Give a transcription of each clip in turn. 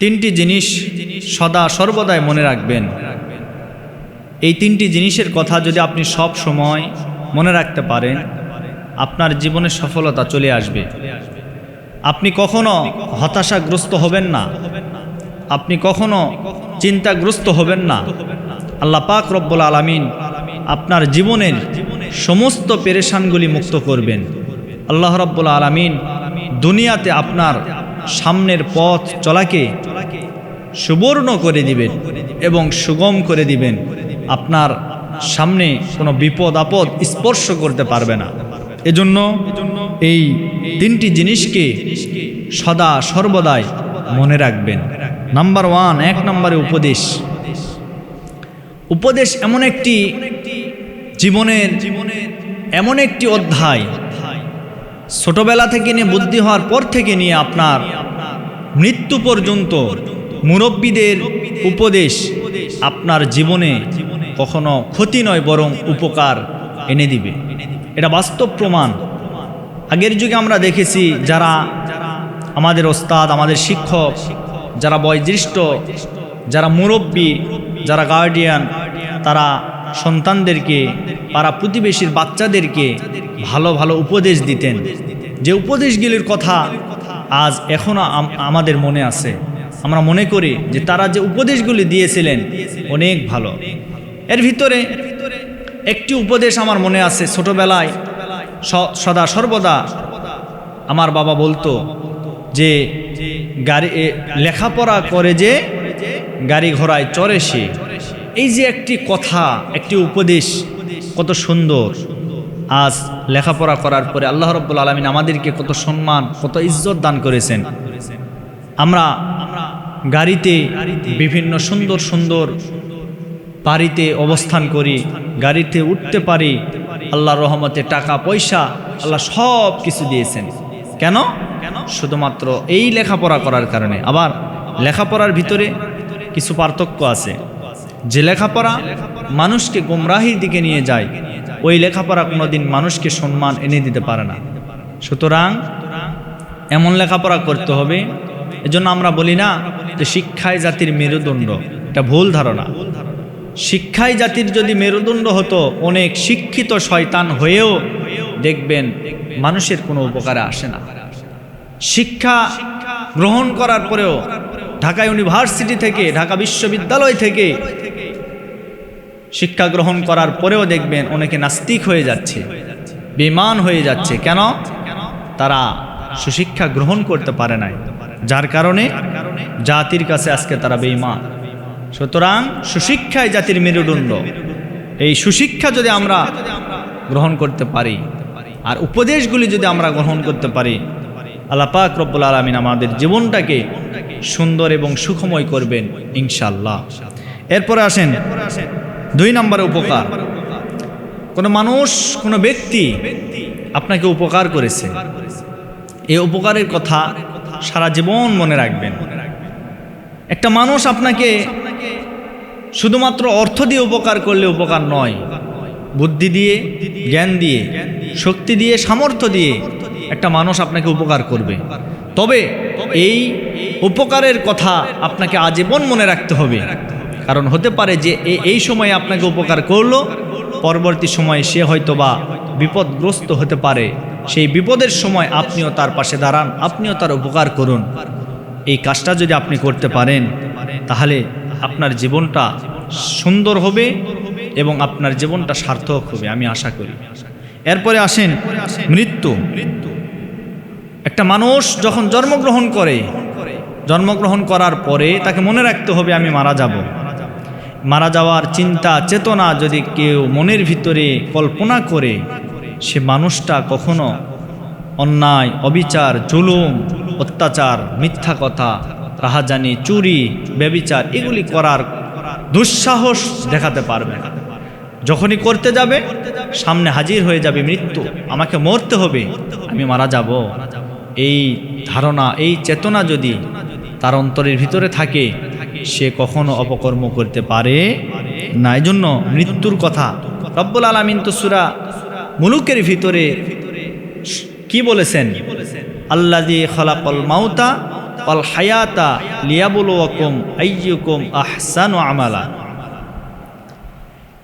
তিনটি জিনিস সদা সর্বদাই মনে রাখবেন। এই তিনটি জিনিসের কথা যদি আপনি সব সময় মনে রাখতে পারেন, আপনার জীবনে সফলতা চলে আসবে। আপনি কখনো হতাশাগ্রস্ত হবেন না, আপনি কখনো চিন্তাগ্রস্ত হবেন না। আল্লাহ পাক রব্বুল আলামিন আপনার জীবনের সমস্ত পেরেশানগুলি মুক্ত করবেন। আল্লাহ রব্বুল আলামিন দুনিয়াতে আপনার সামনের পথ চলাকে সুবর্ণ করে দিবেন এবং সুগম করে দিবেন। আপনার সামনে কোনো বিপদ আপদ স্পর্শ করতে পারবে না। এজন্য এই তিনটি জিনিসকে সদা সর্বদাই মনে রাখবেন। নাম্বার 1, 1 নম্বরে উপদেশ। উপদেশ এমন একটি জীবনের এমন একটি অধ্যায়, ছোটবেলা থেকে নিয়ে বুদ্ধি হওয়ার পর থেকে নিয়ে আপনার মৃত্যু পর্যন্ত মুরব্বীদের উপদেশ আপনার জীবনে কখনো ক্ষতি নয় বরং উপকার এনে দিবে। এটা বাস্তব প্রমাণ। আগের যুগে আমরা দেখেছি যারা আমাদের ওস্তাদ, আমাদের শিক্ষক, যারা বয়োজ্যেষ্ঠ, যারা মুরব্বী, যারা গার্ডিয়ান, তারা সন্তানদেরকে, পাড়া প্রতিবেশীর বাচ্চাদেরকে ভালো ভালো উপদেশ দিতেন। যে উপদেশগুলির কথা আজ এখনও আমাদের মনে আছে। আমরা মনে করি যে তারা যে উপদেশগুলি দিয়েছিলেন অনেক ভালো। এর ভিতরে একটি উপদেশ আমার মনে আছে, ছোটবেলায় সদা সর্বদা আমার বাবা বলতো যে গাড়ি লেখাপড়া করে যে গাড়ি ঘোড়ায় চড়ে সে। এই যে একটি কথা, একটি উপদেশ কত সুন্দর। আজ লেখাপড়া করার পরে আল্লাহ রাব্বুল আলামিন আমাদেরকে কত সম্মান, কত ইজ্জত দান করেছেন। আমরা গাড়িতে বিভিন্ন সুন্দর সুন্দর বাড়িতে অবস্থান করি, গাড়িতে উঠতে পারি। আল্লাহর রহমতে টাকা পয়সা আল্লাহ সব কিছু দিয়েছেন। কেন? শুধুমাত্র এই লেখাপড়া করার কারণে। আবার লেখাপড়ার ভিতরে কিছু পার্থক্য আছে। যে লেখাপড়া মানুষকে গোমরাহির দিকে নিয়ে যায়, ওই লেখাপড়া কোনোদিন মানুষকে সম্মান এনে দিতে পারে না। সুতরাং এমন লেখাপড়া করতে হবে। এজন্য আমরা বলি না যে শিক্ষাই জাতির মেরুদণ্ড। এটা ভুল ধারণা। শিক্ষাই জাতির যদি মেরুদণ্ড হতো, অনেক শিক্ষিত শয়তান হয়েও দেখবেন মানুষের কোনো উপকারে আসে না। শিক্ষা গ্রহণ করার পরেও ঢাকা ইউনিভার্সিটি থেকে, ঢাকা বিশ্ববিদ্যালয় থেকে শিক্ষা গ্রহণ করার পরেও দেখবেন অনেকে নাস্তিক হয়ে যাচ্ছে, বেঈমান হয়ে যাচ্ছে। কেন? তারা সুশিক্ষা গ্রহণ করতে পারে নাই, যার কারণে জাতির কাছে আজকে তারা বেঈমান। সুতরাং সুশিক্ষাই জাতির মেরুদণ্ড। এই সুশিক্ষা যদি আমরা গ্রহণ করতে পারি আর উপদেশগুলি যদি আমরা গ্রহণ করতে পারি, আল্লাহ পাক রব্বুল আলামিন আমাদের জীবনটাকে সুন্দর এবং সুখময় করবেন ইনশাআল্লাহ। এরপরে আসেন 2 নম্বরে উপকার। কোনো মানুষ, কোনো ব্যক্তি আপনাকে উপকার করেছে, এই উপকারের কথা সারা জীবন মনে রাখবেন। একটা মানুষ আপনাকে শুধুমাত্র অর্থ দিয়ে উপকার করলে উপকার নয়, বুদ্ধি দিয়ে, জ্ঞান দিয়ে, শক্তি দিয়ে, সামর্থ্য দিয়ে একটা মানুষ আপনাকে উপকার করবে। তবে এই উপকারের কথা আপনাকে আজীবন মনে রাখতে হবে। কারণ হতে পারে যে এই সময়ে আপনাকে উপকার করলো, পরবর্তী সময়ে সে হয়তোবা বিপদগ্রস্ত হতে পারে। সেই বিপদের সময় আপনিও তার পাশে দাঁড়ান, আপনিও তার উপকার করুন। এই কাজটা যদি আপনি করতে পারেন তাহলে আপনার জীবনটা সুন্দর হবে এবং আপনার জীবনটা সার্থক হবে, আমি আশা করি। এরপরে আসেন মৃত্যু। একটা মানুষ যখন জন্মগ্রহণ করে, জন্মগ্রহণ করার পরে তাকে মনে রাখতে হবে আমি মারা যাব। মারা যাওয়ার চিন্তা চেতনা যদি কেউ মনের ভিতরে কল্পনা করে, সে মানুষটা কখনো অন্যায়, অবিচার, জুলুম, অত্যাচার, মিথ্যা কথা, রাহাজানি, চুরি, ব্যভিচার এগুলি করার দুঃসাহস দেখাতে পারবে না। যখনই করতে যাবে সামনে হাজির হয়ে যাবে মৃত্যু, আমাকে মরতে হবে, আমি মারা যাব। এই ধারণা, এই চেতনা যদি তার অন্তরের ভিতরে থাকে, সে কখনো অপকর্ম করতে পারে না। এই জন্য মৃত্যুর কথা রব্বুল আলামিন তো সূরা মুলুকের ভিতরে কি বলেছেন? আল্লাযী খালাকাল মাউতা ওয়াল হায়াতা লিয়াবলুয়াকুম আইয়ুকুম আহসানু আমালা।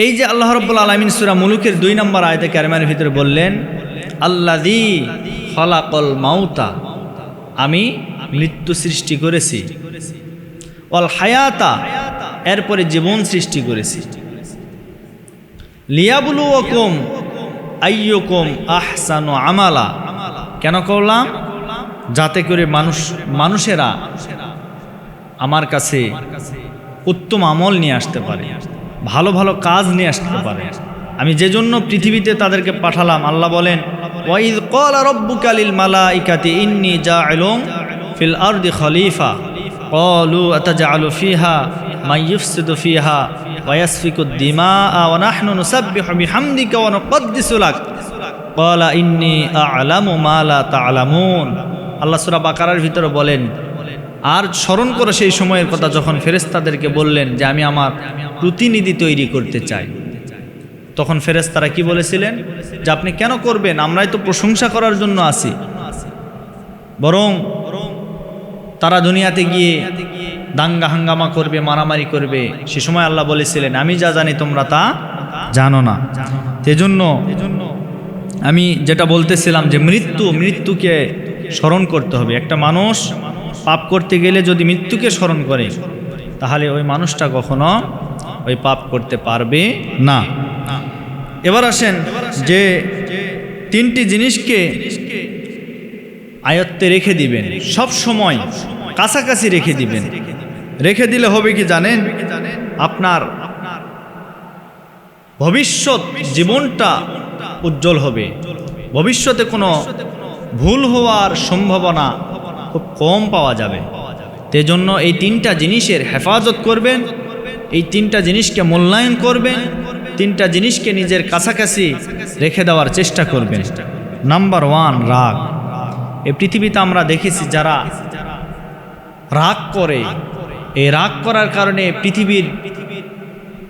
এই যে আল্লাহ রাব্বুল আলামিন সূরা মুলুকের 2 নম্বর আয়াতে কারিমার ভিতরে বললেন, আল্লাযী খালাকাল মাউতা, আমি মৃত্যু সৃষ্টি করেছি, ওয়াল হায়াতা, এরপরে জীবন সৃষ্টি করেছি, লিয়াবলুয়াকুম আইয়ুকুম আহসানু আমালা। কেন করলাম? যাতে করে মানুষেরা আমার কাছে উত্তম আমল নিয়ে আসতে পারে, ভালো ভালো কাজ নিয়ে আসতে পারে। আমি যে জন্য পৃথিবীতে তাদেরকে পাঠালাম, আল্লাহ বলেন, ওয়াইয ক্বালা রাব্বুকা লিল মালাইকাতি ইন্নী জাইলুন ফিল আরদি খলিফা ক্বালু আতাজআলু ফিহা মান ইউফসিদু ফিহা ওয়া ইয়াসফিকুদ দিমাআ ওয়া নাহনু নুসাব্বিহু বিহামদিকা ওয়া নুকদ্দিসু লাক ক্বালা ইন্নী আ'লামু মা লা তা'লামুন। আল্লাহ সূরা বাকারার ভিতরে বলেন, আর স্মরণ করো সেই সময়ের কথা যখন ফেরেশতাদেরকে বললেন যে আমি আমার প্রতিনিধি তৈরি করতে চাই। তখন ফেরেশতারা কি বলেছিলেন যে আপনি কেন করবেন, আমরাই তো প্রশংসা করার জন্য আছি। বরং তারা দুনিয়াতে গিয়ে দাঙ্গা হাঙ্গামা করবে, মারামারি করবে। সে সময় আল্লাহ বলেছিলেন আমি যা জানি তোমরা তা জানো না। সেজন্য আমি যেটা বলতেছিলাম যে মৃত্যুকে স্মরণ করতে হবে। একটা মানুষ পাপ করতে গেলে যদি মৃত্যুকে স্মরণ করে, তাহলে ওই মানুষটা কখনো ওই পাপ করতে পারবে না। এবার আসেন যে 3টি জিনিসকে আয়ত্তে রেখে দিবেন, সব সময় কাছাকাছি রেখে দিবেন। রেখে দিলে হবে কি জানেন? আপনার ভবিষ্যৎ জীবনটা উজ্জ্বল হবে। ভবিষ্যতে কোনো ভুল হওয়ার সম্ভাবনা খুব কম পাওয়া যাবে। সেজন্য এই 3টা জিনিসের হেফাজত করবেন, এই 3টা জিনিসকে মূল্যায়ন করবেন, 3টা জিনিসকে নিজের কাছাকাছি রেখে দেওয়ার চেষ্টা করবেন। নাম্বার 1, রাগ। এই পৃথিবীতে আমরা দেখেছি যারা রাগ করে, এই রাগ করার কারণে পৃথিবীর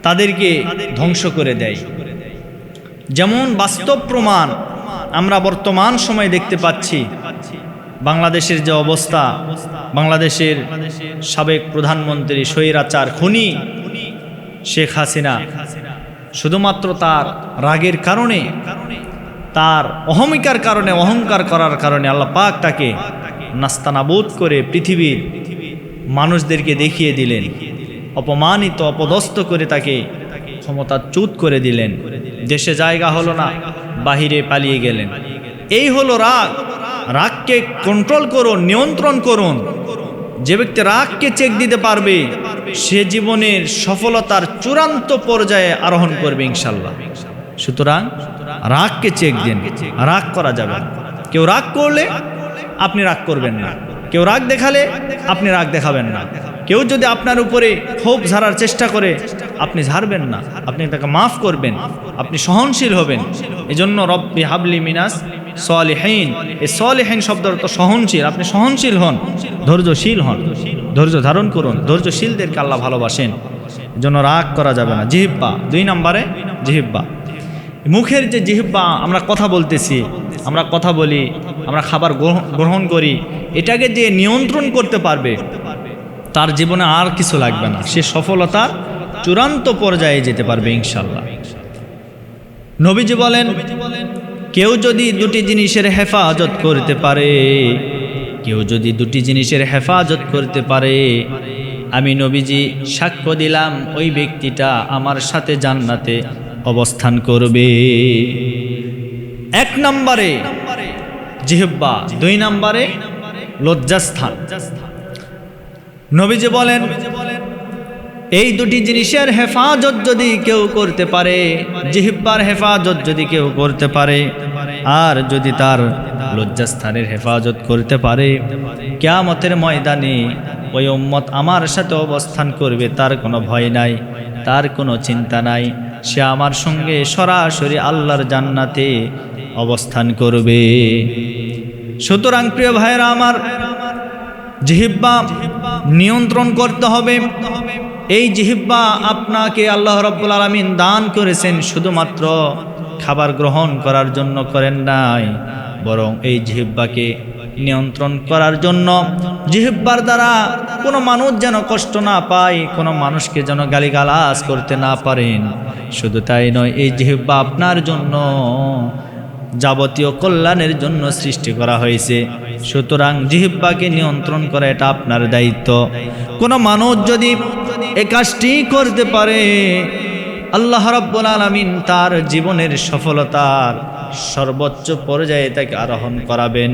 তাদেরকে ধ্বংস করে দেয়। যেমন বাস্তব প্রমাণ আমরা বর্তমান সময়ে দেখতে পাচ্ছি। বাংলাদেশের যে অবস্থা, বাংলাদেশের সাবেক প্রধানমন্ত্রী স্বৈরাচার খুনি শেখ হাসিনা শুধুমাত্র তার রাগের কারণে, তার অহমিকার কারণে, অহংকার করার কারণে আল্লাহ পাক তাকে নাস্তানাবুদ করে পৃথিবীর মানুষদেরকে দেখিয়ে দিলেন, অপমানিত অপদস্থ করে তাকে ক্ষমতাচ্যুত করে দিলেন। দেশে জায়গা হলো না, বাহিরে পালিয়ে গেলেন। এই হলো রাগ। রাগকে কন্ট্রোল করুন, নিয়ন্ত্রণ করুন। যে ব্যক্তি রাগকে চেক দিতে পারবে সে জীবনের সফলতার চূড়ান্ত পর্যায়ে আরোহণ করবে ইনশাল্লাহ। সুতরাং রাগকে চেক দিন, রাগ করা যাবে না। কেউ রাগ করলে আপনি রাগ করবেন না, কেউ রাগ দেখালে আপনি রাগ দেখাবেন না। কেউ যদি আপনার উপরে ক্ষোভ ঝাড়ার চেষ্টা করে আপনি ঝাড়বেন না, আপনি তাকে মাফ করবেন, আপনি সহনশীল হবেন। এজন্য রব্বি হাবলি মিনাস সলিহিন, এই সলিহিন শব্দের অর্থ সহনশীল। আপনি সহনশীল হন, ধৈর্যশীল হন, ধৈর্য ধারণ করুন। ধৈর্যশীলদেরকে আল্লাহ ভালোবাসেন। এজন্য রাগ করা যাবে না। জিহ্বা, 2 নম্বরে জিহ্বা। মুখের যে জিহ্বা, আমরা কথা বলতেছি, আমরা কথা বলি, আমরা খাবার গ্রহণ করি, এটাকে যে নিয়ন্ত্রণ করতে পারবে তার জীবনে আর কিছু লাগবে না, সে সফলতার চূড়ান্ত পর্যায়ে যেতে পারবে ইনশাল্লাহ। নবীজি বলেন, কেউ যদি 2টি জিনিসের হেফাজত করতে পারে, কেউ যদি 2টি জিনিসের হেফাজত করতে পারে, আমি নবীজি সাক্ষ্য দিলাম ওই ব্যক্তিটা আমার সাথে জান্নাতে অবস্থান করবে। 1 নম্বরে জিহ্বা, 2 নম্বরে লজ্জাস্থান। নবীজি বলেন, এই 2টি জিনিসের হেফাজত যদি কেউ করতে পারে, জিহ্বার হেফাজত যদি কেউ করতে পারে, আর যদি তার লজ্জাস্থানের হেফাজত করতে পারে, কিয়ামতের ময়দানে ওই উম্মত আমার সাথে অবস্থান করবে। তার কোনো ভয় নাই, তার কোনো চিন্তা নাই, সে আমার সঙ্গে সরাসরি আল্লাহর জান্নাতে অবস্থান করবে। সুতরাং প্রিয় ভাইরা আমার, জিহ্বা নিয়ন্ত্রণ করতে হবে। এই জিহ্বা আপনাকে আল্লাহ রাব্বুল আলামিন দান করেছেন শুধুমাত্র খাবার গ্রহণ করার জন্য করেন নাই, বরং এই জিহ্বাকে নিয়ন্ত্রণ করার জন্য, জিহ্বার দ্বারা কোনো মানুষ যেন কষ্ট না পায়, কোনো মানুষকে যেন গালিগালাজ করতে না পারেন। শুধু তাই নয়, এই জিহ্বা আপনার জন্য যাবতীয় কল্যাণের জন্য সৃষ্টি করা হয়েছে। সুতরাং জিহ্বাকে নিয়ন্ত্রণ করা এটা আপনার দায়িত্ব। কোনো মানুষ যদি এই কাজটি করতে পারে, আল্লাহ রাব্বুল আলামিন তার জীবনের সফলতার সর্বোচ্চ পর্যায়ে তাকে আরোহণ করাবেন।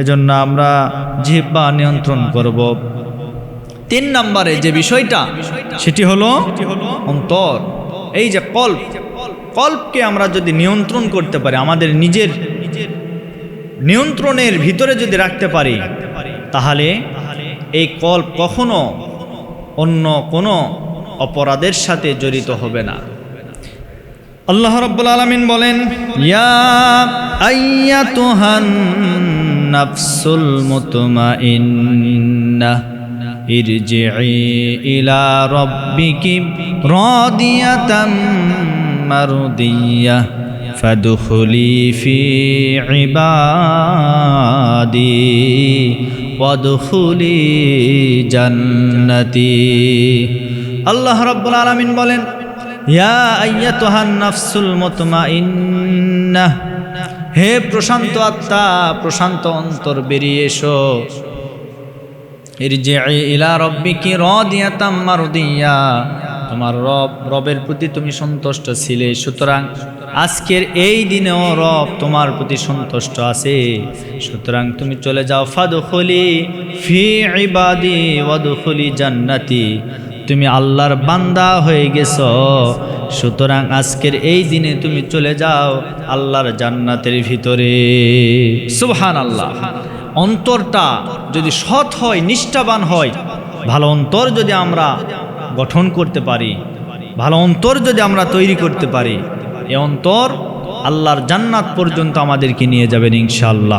এজন্য আমরা জিহ্বা নিয়ন্ত্রণ করব। 3 নম্বরে যে বিষয়টা, সেটি হলো অন্তর। এই যে কল্পকে আমরা যদি নিয়ন্ত্রণ করতে পারি, আমাদের নিজের নিয়ন্ত্রণের ভিতরে যদি রাখতে পারি, তাহলে এই কল্প কখনো অন্য কোনো অপরাধের সাথে জড়িত হবে না। আল্লাহ রাব্বুল আলামিন বলেন, ইয়া আইয়াতুহান নাফসুল মুতমাইন্নাহ ইরজিই ইলা রাব্বিকি রাদিয়াতাম মারদিয়াহ ফাদখুলি ফি ইবাদি ওয়াদখুলি জান্নাতি। আল্লাহ রাব্বুল আলামিন বলেন, ইয়া আইয়াতুহান নাফসুল মুতমাইন্নাহ, হে প্রশান্ত আত্মা, প্রশান্ত অন্তর, বেরিয়ে এসো। ইরজিই ইলা রাব্বিকি রাদিয়াতাম মারদিয়া, তোমার রবের প্রতি তুমি সন্তুষ্ট ছিলে, সুতরাং আজকের এই দিনেও রব তোমার প্রতি সন্তুষ্ট আছে, সুতরাং তুমি চলে যাও। ফাদখুলি ফি ইবাদি ওয়াদখুলি জান্নাতি, তুমি আল্লাহর বান্দা হয়ে গেছো, সুতরাং আজকের এই দিনে তুমি চলে যাও আল্লাহর জান্নাতের ভিতরে। সুবহানাল্লাহ। অন্তরটা যদি সৎ হয়, নিষ্ঠাবান হয়, ভালো অন্তর যদি আমরা গঠন করতে পারি, ভালো অন্তর যদি আমরা তৈরি করতে পারি, এই অন্তর আল্লাহর জান্নাত পর্যন্ত আমাদেরকে নিয়ে যাবেন ইনশাআল্লাহ।